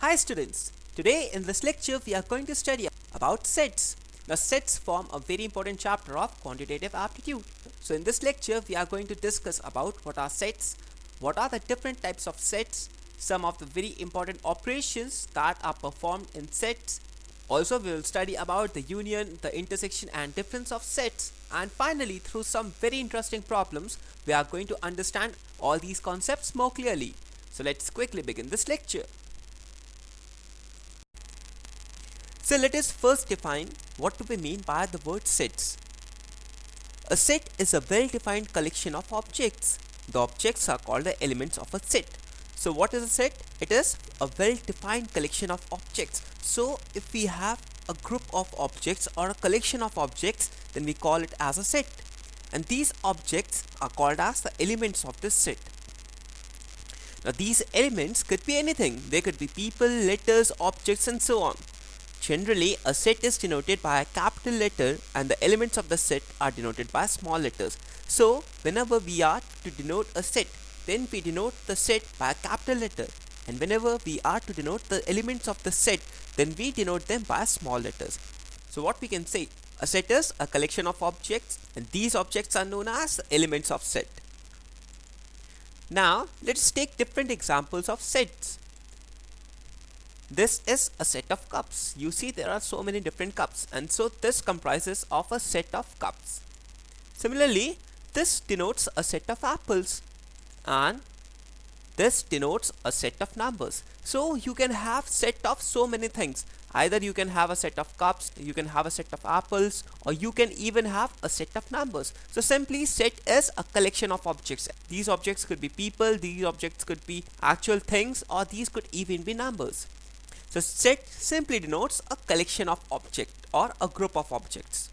Hi students, today in this lecture we are going to study about sets. Now sets form a very important chapter of quantitative aptitude. So in this lecture we are going to discuss about what are sets, what are the different types of sets, some of the very important operations that are performed in sets. Also we will study about the union, the intersection and difference of sets, and finally through some very interesting problems we are going to understand all these concepts more clearly. So let's quickly begin this lecture. So let us first define what do we mean by the word sets. A set is a well-defined collection of objects. The objects are called the elements of a set. So what is a set? It is a well-defined collection of objects. So if we have a group of objects or a collection of objects, then we call it as a set. And these objects are called as the elements of this set. Now these elements could be anything. They could be people, letters, objects and so on. Generally, a set is denoted by a capital letter and the elements of the set are denoted by small letters. So, whenever we are to denote a set, then we denote the set by a capital letter. And whenever we are to denote the elements of the set, then we denote them by small letters. So what we can say, a set is a collection of objects and these objects are known as the elements of set. Now, let's take different examples of sets. This is a set of cups. You see there are so many different cups, and so this comprises of a set of cups. Similarly, this denotes a set of apples and this denotes a set of numbers. So you can have set of so many things. Either you can have a set of cups, you can have a set of apples, or you can even have a set of numbers. So simply set is a collection of objects. These objects could be people, these objects could be actual things, or these could even be numbers. So set simply denotes a collection of objects or a group of objects.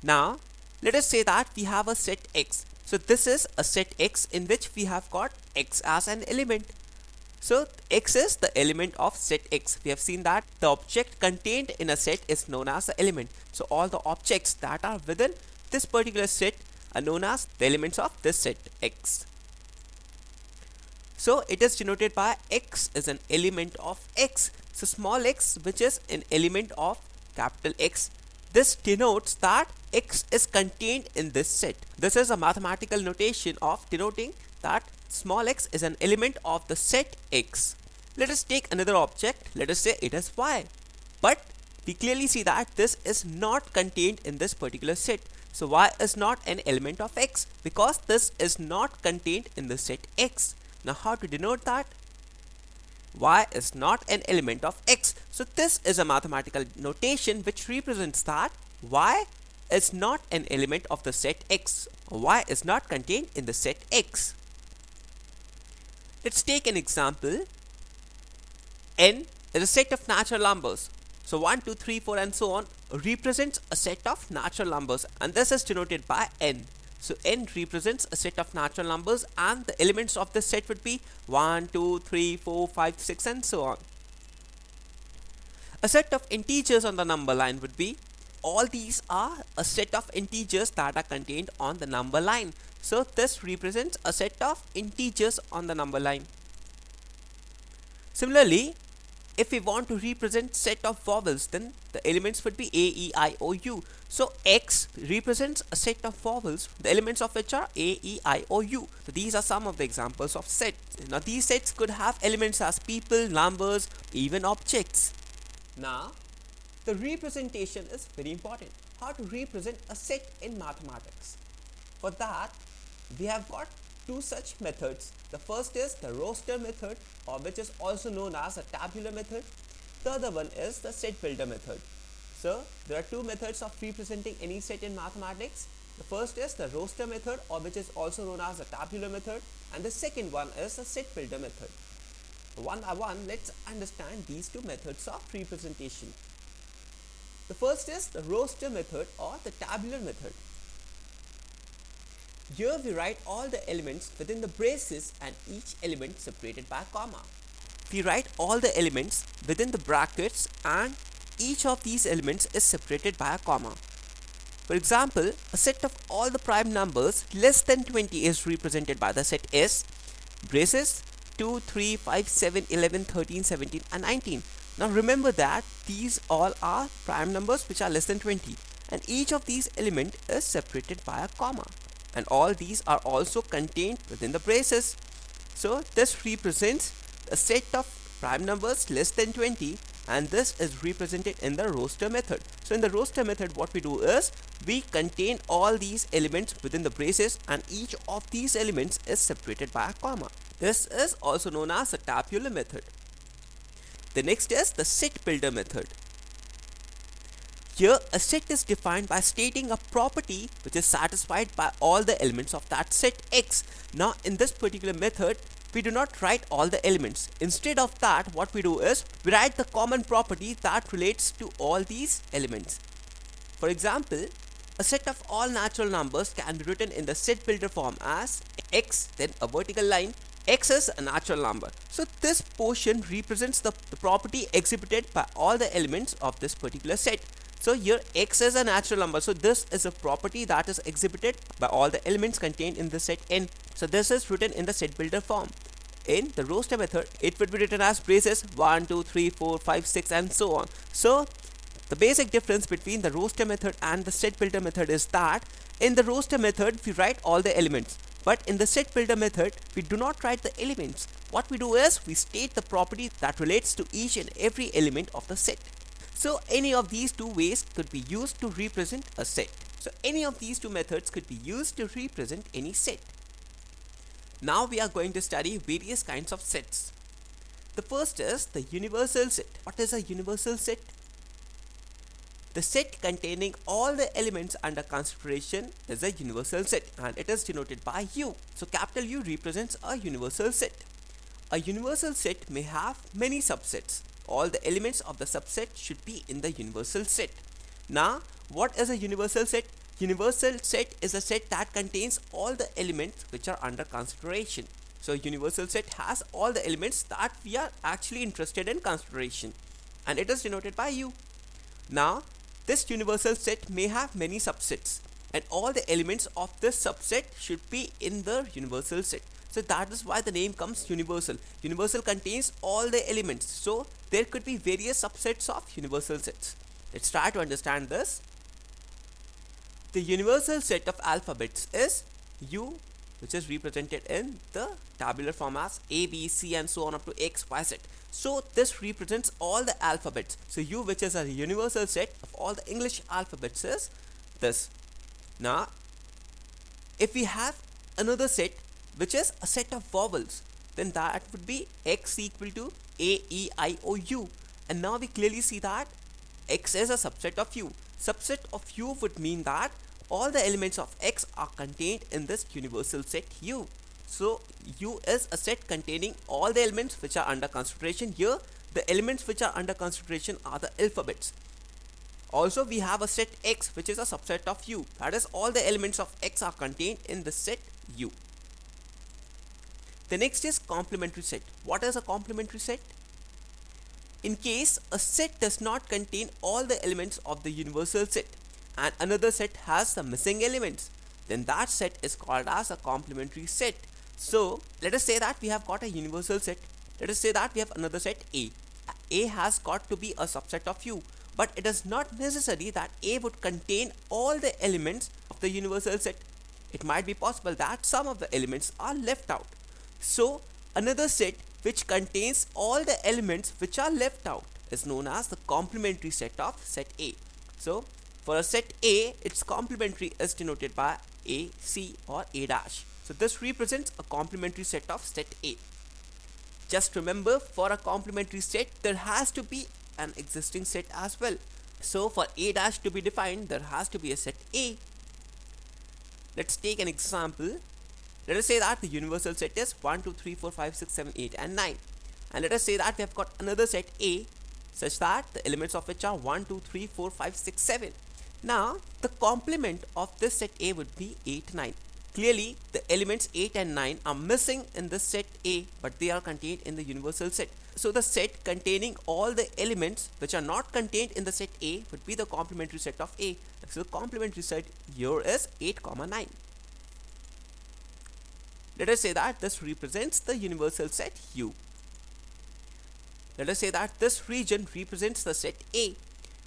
Now let us say that we have a set X. So this is a set X in which we have got X as an element. So X is the element of set X. We have seen that the object contained in a set is known as the element. So all the objects that are within this particular set are known as the elements of this set X. So it is denoted by X is an element of X. So small x, which is an element of capital X, this denotes that X is contained in this set. This is a mathematical notation of denoting that small x is an element of the set X. Let us take another object. Let us say it is Y. But we clearly see that this is not contained in this particular set. So Y is not an element of X because this is not contained in the set X. Now how to denote that? Y is not an element of X. So this is a mathematical notation which represents that Y is not an element of the set X. Y is not contained in the set X. Let's take an example. N is a set of natural numbers. So 1, 2, 3, 4 and so on represents a set of natural numbers, and this is denoted by N. So N represents a set of natural numbers and the elements of this set would be 1, 2, 3, 4, 5, 6 and so on. A set of integers on the number line would be, all these are a set of integers that are contained on the number line. So this represents a set of integers on the number line. Similarly, if we want to represent set of vowels, then the elements would be A, E, I, O, U. So X represents a set of vowels, the elements of which are A, E, I, O, U. So these are some of the examples of sets. Now these sets could have elements as people, numbers, even objects. Now the representation is very important. How to represent a set in mathematics? For that, we have got two such methods. The first is the roster method, or which is also known as a tabular method. The other one is the set builder method. So there are two methods of representing any set in mathematics. The first is the roster method, or which is also known as a tabular method, and the second one is the set builder method. One by one, let's understand these two methods of representation. The first is the roster method or the tabular method. Here we write all the elements within the braces and each element separated by a comma. We write all the elements within the brackets and each of these elements is separated by a comma. For example, a set of all the prime numbers less than 20 is represented by the set S, braces, 2, 3, 5, 7, 11, 13, 17 and 19. Now remember that these all are prime numbers which are less than 20, and each of these element is separated by a comma, and all these are also contained within the braces. So this represents a set of prime numbers less than 20, and this is represented in the roster method. So in the roster method, what we do is we contain all these elements within the braces, and each of these elements is separated by a comma. This is also known as a tabular method. The next is the set builder method. Here a set is defined by stating a property which is satisfied by all the elements of that set X. Now in this particular method, we do not write all the elements. Instead of that, what we do is we write the common property that relates to all these elements. For example, a set of all natural numbers can be written in the set builder form as X, then a vertical line. X is a natural number. So this portion represents the property exhibited by all the elements of this particular set. So here X is a natural number. So this is a property that is exhibited by all the elements contained in the set N. So this is written in the set builder form. In the roster method, it would be written as braces 1, 2, 3, 4, 5, 6 and so on. So the basic difference between the roster method and the set builder method is that in the roster method, we write all the elements. But in the set builder method, we do not write the elements. What we do is we state the property that relates to each and every element of the set. So any of these two ways could be used to represent a set. So any of these two methods could be used to represent any set. Now we are going to study various kinds of sets. The first is the universal set. What is a universal set? The set containing all the elements under consideration is a universal set, and it is denoted by U. So capital U represents a universal set. A universal set may have many subsets. All the elements of the subset should be in the universal set. Now, what is a universal set? Universal set is a set that contains all the elements which are under consideration. So universal set has all the elements that we are actually interested in consideration, and it is denoted by U. Now, this universal set may have many subsets, and all the elements of this subset should be in the universal set. So that is why the name comes universal. Universal contains all the elements. So there could be various subsets of universal sets. Let's try to understand this. The universal set of alphabets is U, which is represented in the tabular form as A, B, C and so on up to X, Y, Z. So this represents all the alphabets. So U, which is a universal set of all the English alphabets, is this. Now, if we have another set which is a set of vowels, then that would be X equal to A, E, I, O, U. And now we clearly see that X is a subset of U. Subset of U would mean that all the elements of X are contained in this universal set U. So U is a set containing all the elements which are under consideration. Here the elements which are under consideration are the alphabets. Also we have a set X which is a subset of U. That is, all the elements of X are contained in the set U. The next is complementary set. What is a complementary set? In case a set does not contain all the elements of the universal set and another set has the missing elements, then that set is called as a complementary set. So let us say that we have got a universal set. Let us say that we have another set A. A has got to be a subset of U, but it is not necessary that A would contain all the elements of the universal set. It might be possible that some of the elements are left out. So another set which contains all the elements which are left out is known as the complementary set of set A. So for a set A, its complementary is denoted by A, C or A dash. So this represents a complementary set of set A. Just remember, for a complementary set, there has to be an existing set as well. So for A dash to be defined, there has to be a set A. Let's take an example. Let us say that the universal set is 1, 2, 3, 4, 5, 6, 7, 8 and 9. And let us say that we have got another set A such that the elements of which are 1, 2, 3, 4, 5, 6, 7. Now the complement of this set A would be 8, 9. Clearly the elements 8 and 9 are missing in this set A, but they are contained in the universal set. So the set containing all the elements which are not contained in the set A would be the complementary set of A. So the complementary set here is 8, 9. Let us say that this represents the universal set U. Let us say that this region represents the set A.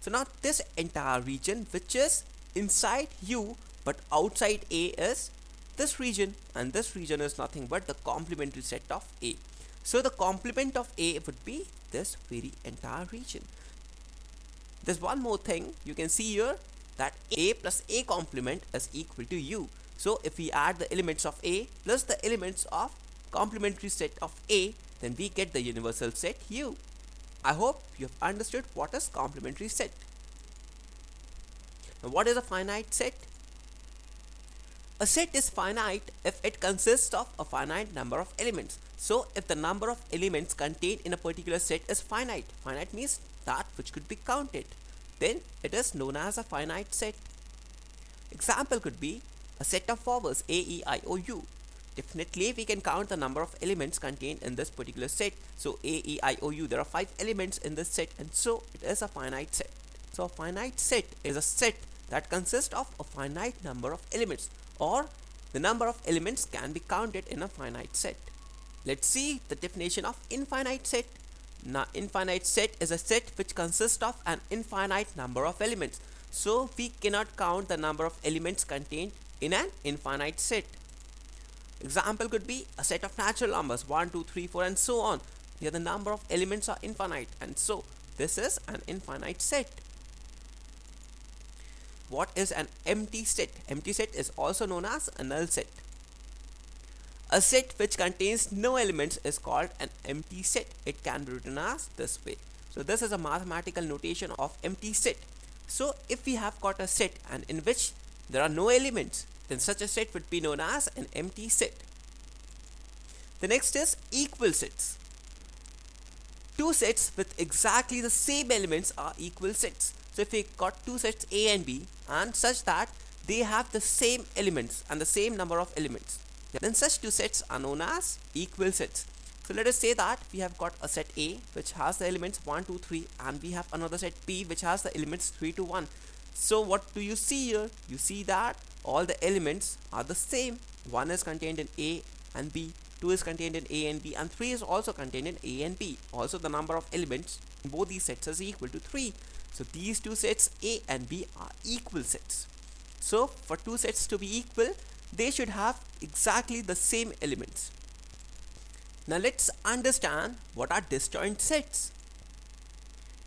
So now this entire region which is inside U but outside A is this region, and this region is nothing but the complementary set of A. So the complement of A would be this very entire region. There's one more thing you can see here, that A plus A complement is equal to U. So if we add the elements of A plus the elements of complementary set of A, then we get the universal set U. I hope you have understood what is complementary set. Now what is a finite set? A set is finite if it consists of a finite number of elements. So if the number of elements contained in a particular set is finite, finite means that which could be counted, then it is known as a finite set. Example could be a set of vowels A, E, I, O, U. Definitely we can count the number of elements contained in this particular set. So A, E, I, O, U, there are 5 elements in this set, and so it is a finite set. So a finite set is a set that consists of a finite number of elements, or the number of elements can be counted in a finite set. Let's see the definition of infinite set. Now infinite set is a set which consists of an infinite number of elements. So we cannot count the number of elements contained in an infinite set. Example could be a set of natural numbers 1, 2, 3, 4 and so on. Here the number of elements are infinite, and so this is an infinite set. What is an empty set? Empty set is also known as a null set. A set which contains no elements is called an empty set. It can be written as this way. So this is a mathematical notation of empty set. So if we have got a set and in which there are no elements, then such a set would be known as an empty set. The next is equal sets. Two sets with exactly the same elements are equal sets. So if we got two sets A and B and such that they have the same elements and the same number of elements, then such two sets are known as equal sets. So let us say that we have got a set A which has the elements 1, 2, 3, and we have another set B which has the elements 3 to 1. So what do you see here? You see that all the elements are the same. 1 is contained in A and B, 2 is contained in A and B, and 3 is also contained in A and B. Also the number of elements in both these sets is equal to 3. So these two sets A and B are equal sets. So for two sets to be equal, they should have exactly the same elements. Now let's understand what are disjoint sets.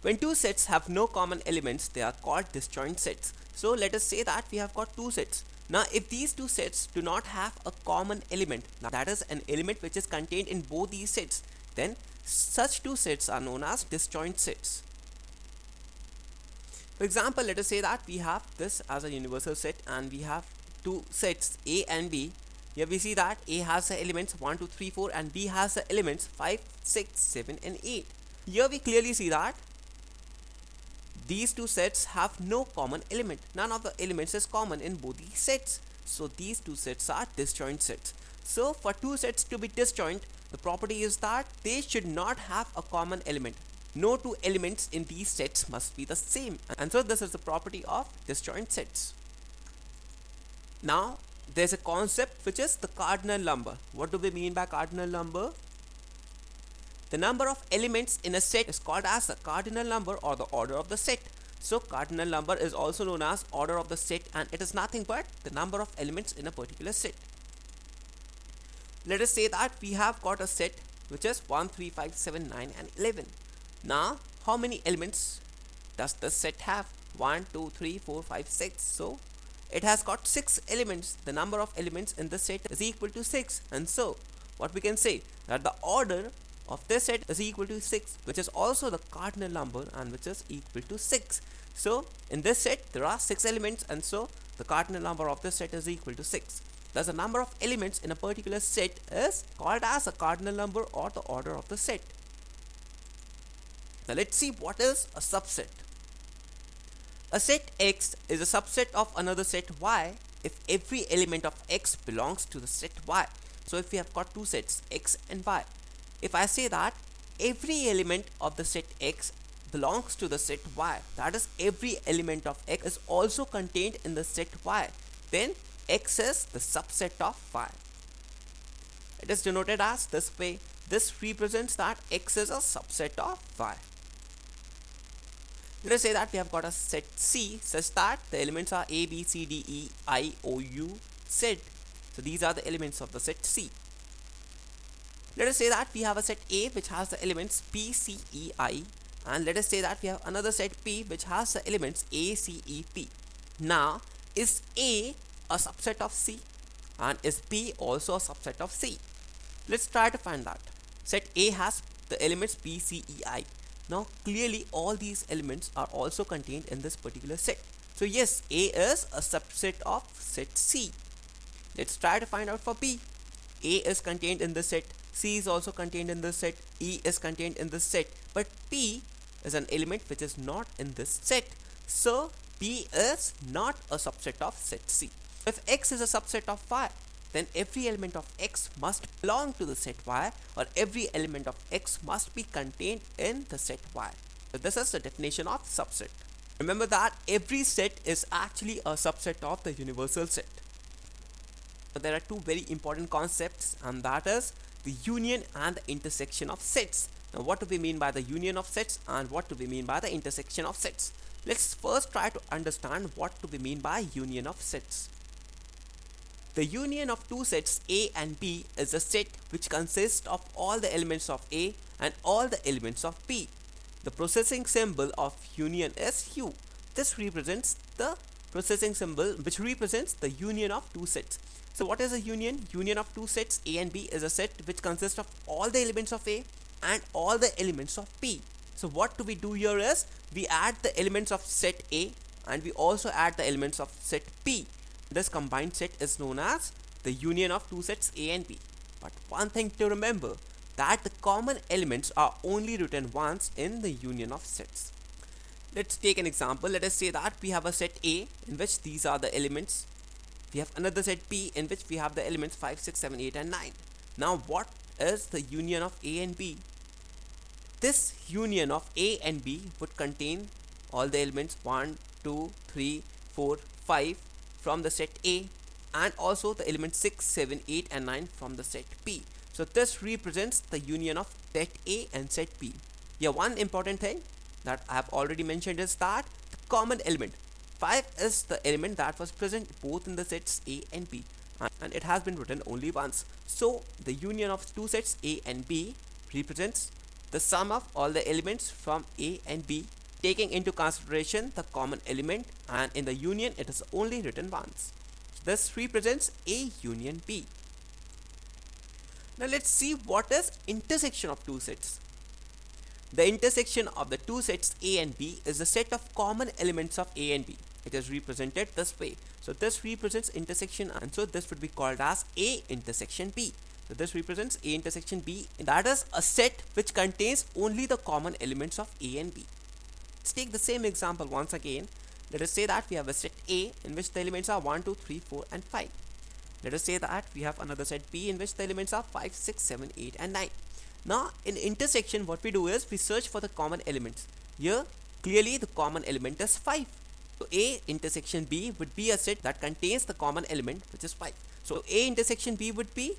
When two sets have no common elements, they are called disjoint sets. So let us say that we have got two sets. Now if these two sets do not have a common element, that is an element which is contained in both these sets, then such two sets are known as disjoint sets. For example, let us say that we have this as a universal set and we have two sets A and B. Here we see that A has the elements 1, 2, 3, 4 and B has the elements 5, 6, 7 and 8. Here we clearly see that these two sets have no common element. None of the elements is common in both these sets. So these two sets are disjoint sets. So for two sets to be disjoint, the property is that they should not have a common element. No two elements in these sets must be the same. And so this is the property of disjoint sets. Now there's a concept which is the cardinal number. What do we mean by cardinal number? The number of elements in a set is called as the cardinal number or the order of the set. So cardinal number is also known as order of the set, and it is nothing but the number of elements in a particular set. Let us say that we have got a set which is 1, 3, 5, 7, 9 and 11. Now how many elements does this set have? 1, 2, 3, 4, 5, 6. So it has got 6 elements. The number of elements in this set is equal to 6, and so what we can say that the order of this set is equal to 6, which is also the cardinal number and which is equal to 6. So in this set there are 6 elements, and so the cardinal number of this set is equal to 6. Thus the number of elements in a particular set is called as a cardinal number or the order of the set. Now let's see what is a subset. A set X is a subset of another set Y if every element of X belongs to the set Y. So if we have got two sets X and Y, if I say that every element of the set X belongs to the set Y, that is every element of X is also contained in the set Y, then X is the subset of Y. It is denoted as this way. This represents that X is a subset of Y. Let us say that we have got a set C such that the elements are A, B, C, D, E, I, O, U, Z. So these are the elements of the set C. Let us say that we have a set A which has the elements P, C, E, I, and let us say that we have another set P which has the elements A, C, E, P. Now, is A a subset of C? And is P also a subset of C? Let's try to find that. Set A has the elements P, C, E, I. Now, clearly all these elements are also contained in this particular set. So yes, A is a subset of set C. Let's try to find out for P. A is contained in the set, C is also contained in the set, E is contained in this set, but P is an element which is not in this set. So P is not a subset of set C. If X is a subset of Y, then every element of X must belong to the set Y, or every element of X must be contained in the set Y. So this is the definition of subset. Remember that every set is actually a subset of the universal set. But there are two very important concepts, and that is the union and the intersection of sets. Now what do we mean by the union of sets and what do we mean by the intersection of sets? Let's first try to understand what do we mean by union of sets. The union of two sets A and B is a set which consists of all the elements of A and all the elements of B. The processing symbol of union is U. This represents the processing symbol which represents the union of two sets. So what is a union? Union of two sets A and B is a set which consists of all the elements of A and all the elements of B. So what do we do here is we add the elements of set A and we also add the elements of set B. This combined set is known as the union of two sets A and B. But one thing to remember, that the common elements are only written once in the union of sets. Let's take an example. Let us say that we have a set A in which these are the elements. We have another set B in which we have the elements 5, 6, 7, 8 and 9. Now what is the union of A and B? This union of A and B would contain all the elements 1, 2, 3, 4, 5 from the set A and also the elements 6, 7, 8 and 9 from the set B. So this represents the union of set A and set B. Here one important thing that I have already mentioned is that the common element 5 is the element that was present both in the sets A and B and it has been written only once. So the union of two sets A and B represents the sum of all the elements from A and B, taking into consideration the common element, and in the union it is only written once. So this represents A union B. Now let's see what is intersection of two sets. The intersection of the two sets A and B is the set of common elements of A and B. It is represented this way. So this represents intersection, and so this would be called as A intersection B. So this represents A intersection B, and that is a set which contains only the common elements of A and B. Let's take the same example once again. Let us say that we have a set A in which the elements are 1, 2, 3, 4 and 5. Let us say that we have another set B in which the elements are 5, 6, 7, 8 and 9. Now in intersection what we do is we search for the common elements. Here clearly the common element is 5. So A intersection B would be a set that contains the common element which is 5. So A intersection B would be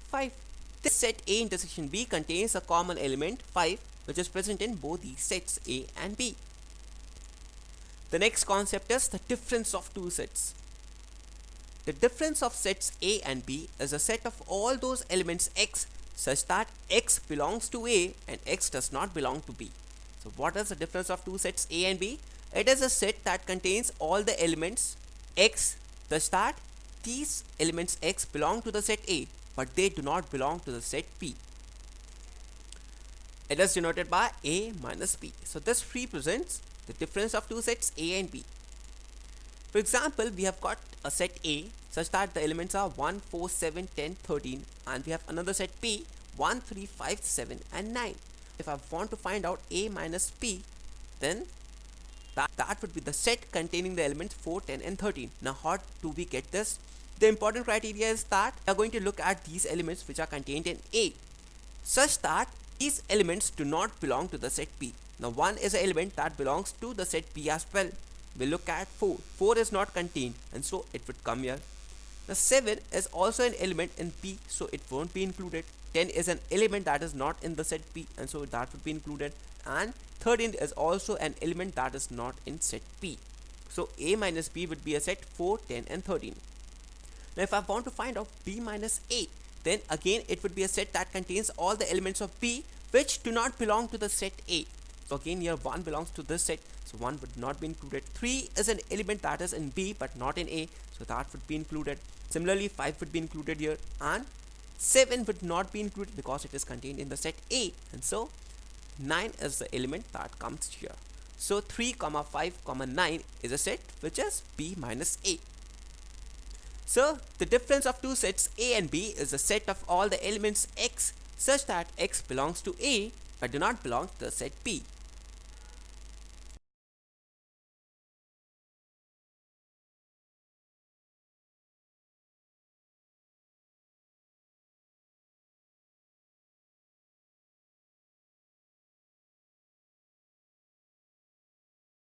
5. This set A intersection B contains a common element 5 which is present in both these sets A and B. The next concept is the difference of two sets. The difference of sets A and B is a set of all those elements X such that X belongs to A and X does not belong to B. So what is the difference of two sets A and B? It is a set that contains all the elements X such that these elements X belong to the set A but they do not belong to the set B. It is denoted by A minus B. So this represents the difference of two sets A and B. For example, we have got a set A such that the elements are 1, 4, 7, 10, 13 and we have another set B 1, 3, 5, 7 and 9. If I want to find out A minus B, then that would be the set containing the elements 4, 10 and 13. Now how do we get this? The important criteria is that we are going to look at these elements which are contained in A such that these elements do not belong to the set B. Now 1 is an element that belongs to the set B as well. We look at 4. 4 is not contained and so it would come here. Now 7 is also an element in P, so it won't be included. 10 is an element that is not in the set P, and so that would be included. And 13 is also an element that is not in set P. So A minus B would be a set 4, 10 and 13. Now if I want to find out B minus A, then again it would be a set that contains all the elements of B which do not belong to the set A. So again here 1 belongs to this set, so 1 would not be included. 3 is an element that is in B but not in A, so that would be included. Similarly 5 would be included here, and 7 would not be included because it is contained in the set A, and so 9 is the element that comes here. So 3, 5, 9 is a set which is B minus A. So the difference of two sets A and B is the set of all the elements X such that X belongs to A but do not belong to the set B.